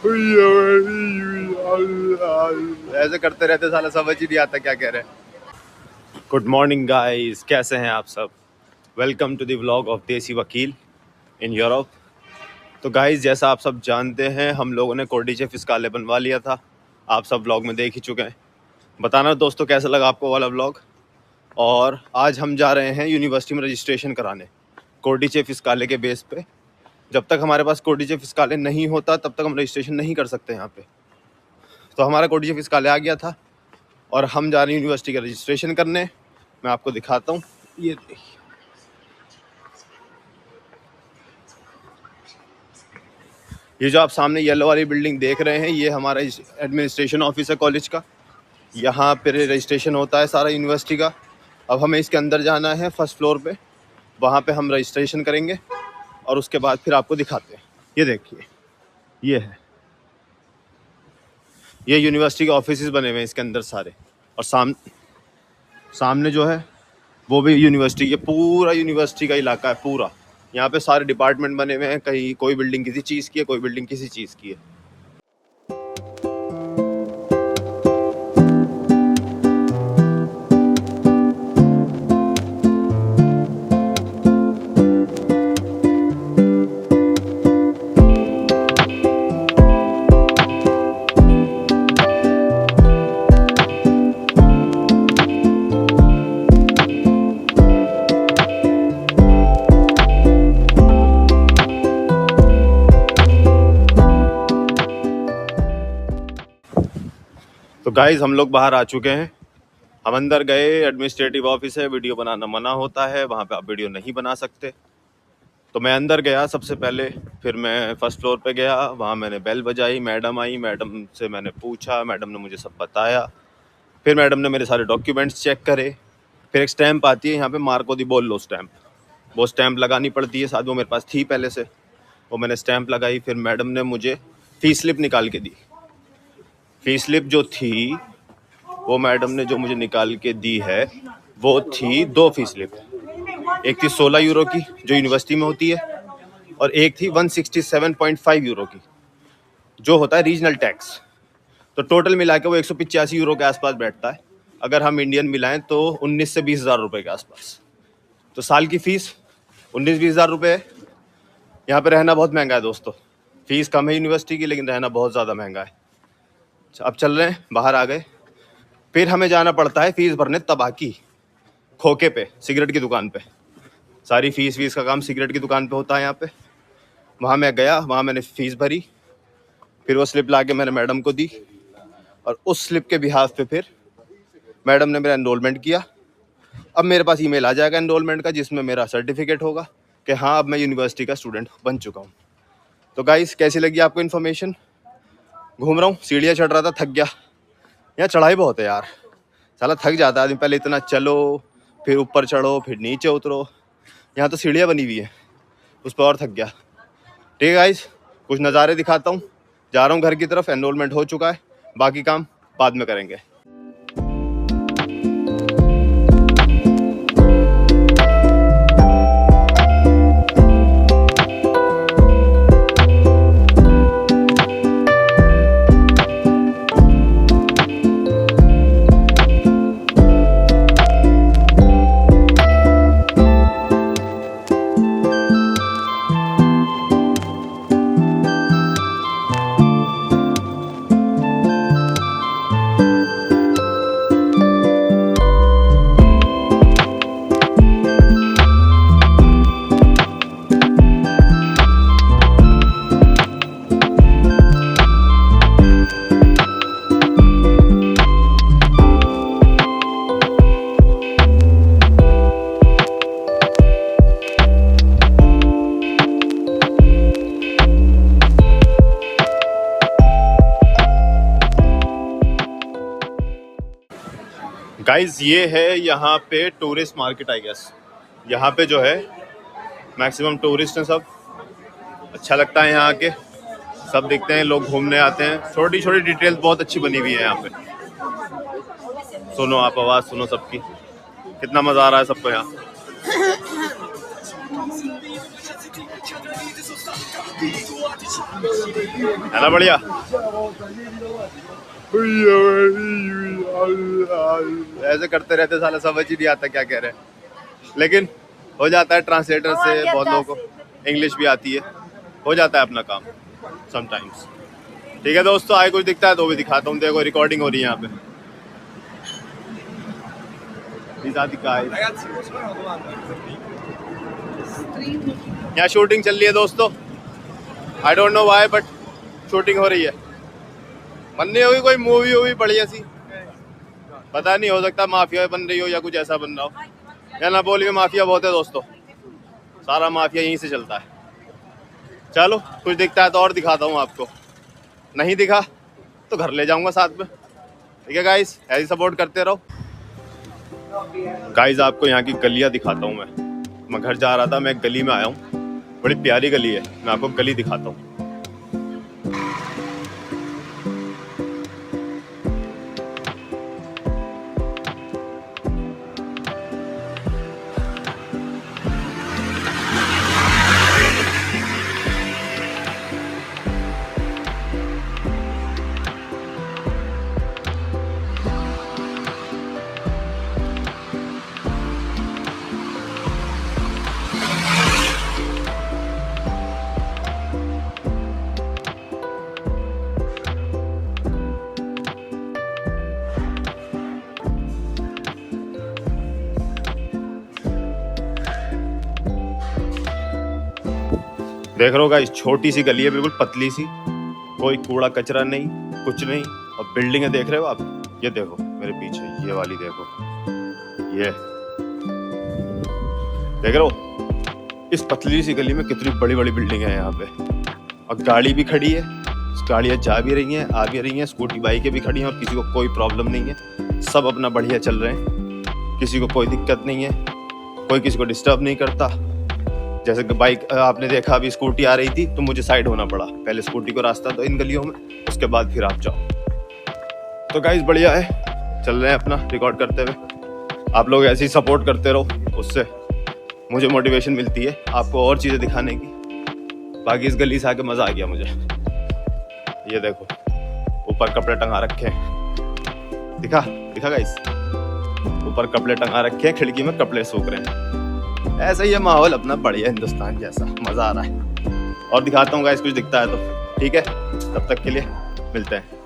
ऐसे करते रहते, साला समझ ही नहीं आता क्या कह रहे हैं। गुड मॉर्निंग गाइस, कैसे हैं आप सब? Welcome to the vlog of Desi Vakil in Europe. तो गाइस, जैसा आप सब जानते हैं, हम लोगों ने कोडिचे फिस्काले बनवा लिया था। आप सब व्लॉग में देख ही चुके हैं। बताना दोस्तों कैसा लगा आपको वाला व्लॉग। और आज हम जा रहे हैं यूनिवर्सिटी में रजिस्ट्रेशन कराने कोडिचे फिस्काले के बेस पे। जब तक हमारे पास कोडिचे फिस्काले नहीं होता तब तक हम रजिस्ट्रेशन नहीं कर सकते यहाँ पे। तो हमारा कोडिचे फिस्काले आ गया था और हम जा रहे हैं यूनिवर्सिटी का रजिस्ट्रेशन करने। मैं आपको दिखाता हूँ, ये देखिए, ये जो आप सामने येलो वाली बिल्डिंग देख रहे हैं, ये हमारा एडमिनिस्ट्रेशन ऑफिस है कॉलेज का। यहाँ पे रजिस्ट्रेशन होता है सारा यूनिवर्सिटी का। अब हमें इसके अंदर जाना है फर्स्ट फ्लोर पे, वहाँ पे हम रजिस्ट्रेशन करेंगे और उसके बाद फिर आपको दिखाते हैं। ये देखिए, ये है, ये यूनिवर्सिटी के ऑफिस बने हुए हैं इसके अंदर सारे। और सामने जो है वो भी यूनिवर्सिटी के, पूरा यूनिवर्सिटी का इलाका है पूरा। यहाँ पे सारे डिपार्टमेंट बने हुए हैं, कहीं कोई बिल्डिंग किसी चीज़ की है, कोई बिल्डिंग किसी चीज़ की है। तो गाइज, हम लोग बाहर आ चुके हैं। हम अंदर गए, एडमिनिस्ट्रेटिव ऑफिस है, वीडियो बनाना मना होता है, वहाँ पे आप वीडियो नहीं बना सकते। तो मैं अंदर गया सबसे पहले, फिर मैं फर्स्ट फ्लोर पे गया, वहाँ मैंने बेल बजाई, मैडम आई, मैडम से मैंने पूछा, मैडम ने मुझे सब बताया। फिर मैडम ने मेरे सारे डॉक्यूमेंट्स चेक करे। फिर एक स्टैंप आती है यहाँ पे, मार्को दी बोल लो स्टैंप, वो स्टैंप लगानी पड़ती है साथ। वो मेरे पास थी पहले से, वो मैंने स्टैंप लगाई। फिर मैडम ने मुझे फ़ी स्लिप निकाल के दी। फ़ी स्लिप जो थी, वो मैडम ने जो मुझे निकाल के दी है, वो थी 2 फ़ी स्लिप। एक थी 16 यूरो की जो यूनिवर्सिटी में होती है, और एक थी 167.5 यूरो की जो होता है रीजनल टैक्स। तो टोटल मिला के वो 185 यूरो के आसपास बैठता है। अगर हम इंडियन मिलाएं तो 19 से 20 हज़ार रुपये के आसपास। तो साल की फ़ीस 19-20 हज़ार रुपये है। यहाँ पे रहना बहुत महंगा है दोस्तों। फ़ीस कम है यूनिवर्सिटी की, लेकिन रहना बहुत ज़्यादा महंगा है। अब चल रहे हैं, बाहर आ गए। फिर हमें जाना पड़ता है फ़ीस भरने तबाकी खोखे पे, सिगरेट की दुकान पे। सारी फ़ीस का काम सिगरेट की दुकान पे होता है यहाँ पे। वहाँ मैं गया, वहाँ मैंने फ़ीस भरी। फिर वो स्लिप ला के मैंने मैडम को दी, और उस स्लिप के बिहाफ पे फिर मैडम ने मेरा एनरोलमेंट किया। अब मेरे पास ईमेल आ जाएगा एनरोलमेंट का, जिसमें मेरा सर्टिफिकेट होगा कि हाँ, अब मैं यूनिवर्सिटी का स्टूडेंट बन चुका हूँ। तो गाइस, कैसी लगी आपको इन्फॉर्मेशन? घूम रहा हूँ, सीढ़ियाँ चढ़ रहा था, थक गया। यहाँ चढ़ाई बहुत है यार, साला थक जाता है आदमी। पहले इतना चलो, फिर ऊपर चढ़ो, फिर नीचे उतरो। यहाँ तो सीढ़ियाँ बनी हुई है, उस पर और थक गया। ठीक है गाइस, कुछ नज़ारे दिखाता हूँ। जा रहा हूँ घर की तरफ, एनरोलमेंट हो चुका है, बाकी काम बाद में करेंगे। गाइज, ये है यहाँ पे टूरिस्ट मार्केट, आई गेस। यहाँ पे जो है मैक्सिमम टूरिस्ट हैं सब। अच्छा लगता है यहाँ आके, सब दिखते हैं, लोग घूमने आते हैं। छोटी छोटी डिटेल्स बहुत अच्छी बनी हुई है यहाँ पे। सुनो आप, आवाज़ सुनो सबकी, कितना मज़ा आ रहा है सबको यहाँ। है ना बढ़िया। ऐसे करते रहते साला, समझ ही नहीं आता क्या कह रहे हैं, लेकिन हो जाता है ट्रांसलेटर से। बहुत लोगों को इंग्लिश भी आती है, हो जाता है अपना काम समटाइम्स। ठीक है दोस्तों, आगे कुछ दिखता है तो भी दिखाता हूँ। देखो रिकॉर्डिंग हो रही है यहाँ पे। यहाँ शूटिंग चल रही है दोस्तों, I don't know why but shooting हो रही है। बननी होगी कोई मूवी वूवी बढ़िया सी, पता नहीं, हो सकता माफिया बन रही हो या कुछ ऐसा बन रहा हो। या नापोली में माफिया बहुत है दोस्तों, सारा माफिया यहीं से चलता है। चलो कुछ दिखता है तो और दिखाता हूँ आपको, नहीं दिखा तो घर ले जाऊंगा साथ में। ठीक है गाइस, ऐसे सपोर्ट करते रहो। गाइस आपको यहाँ की गलियाँ दिखाता हूँ। मैं घर जा रहा था, मैं एक गली में आया हूँ, बड़ी प्यारी गली है, मैं आपको गली दिखाता हूँ। देख रहे हो गाइस, छोटी सी गली है, बिल्कुल पतली सी, कोई कूड़ा कचरा नहीं, कुछ नहीं। और बिल्डिंगें देख रहे हो आप, ये देखो मेरे पीछे, ये वाली देखो, ये देख रहे हो। इस पतली सी गली में कितनी बड़ी बड़ी बिल्डिंग है यहाँ पे, और गाड़ी भी खड़ी है, गाड़ियाँ जा भी रही हैं, आ भी रही हैं, स्कूटी बाइकें भी खड़ी हैं, और किसी को कोई प्रॉब्लम नहीं है, सब अपना बढ़िया चल रहे हैं, किसी को कोई दिक्कत नहीं है, कोई किसी को डिस्टर्ब नहीं करता। जैसे कि बाइक आपने देखा, अभी स्कूटी आ रही थी तो मुझे साइड होना पड़ा, पहले स्कूटी को रास्ता तो इन गलियों में, उसके बाद फिर आप जाओ। तो गाइस बढ़िया है, चल रहे हैं अपना रिकॉर्ड करते हुए। आप लोग ऐसे ही सपोर्ट करते रहो, उससे मुझे मोटिवेशन मिलती है आपको और चीज़ें दिखाने की। बाकी इस गली से आके मज़ा आ गया मुझे। ये देखो ऊपर कपड़े टंगा रखे हैं, दिखा गाइस, ऊपर कपड़े टंगा रखे हैं, खिड़की में कपड़े सूख रहे हैं। ऐसा ही है माहौल अपना, बढ़िया हिंदुस्तान जैसा, मज़ा आ रहा है। और दिखाता हूँ गाइस कुछ दिखता है तो। ठीक है, तब तक के लिए मिलते हैं।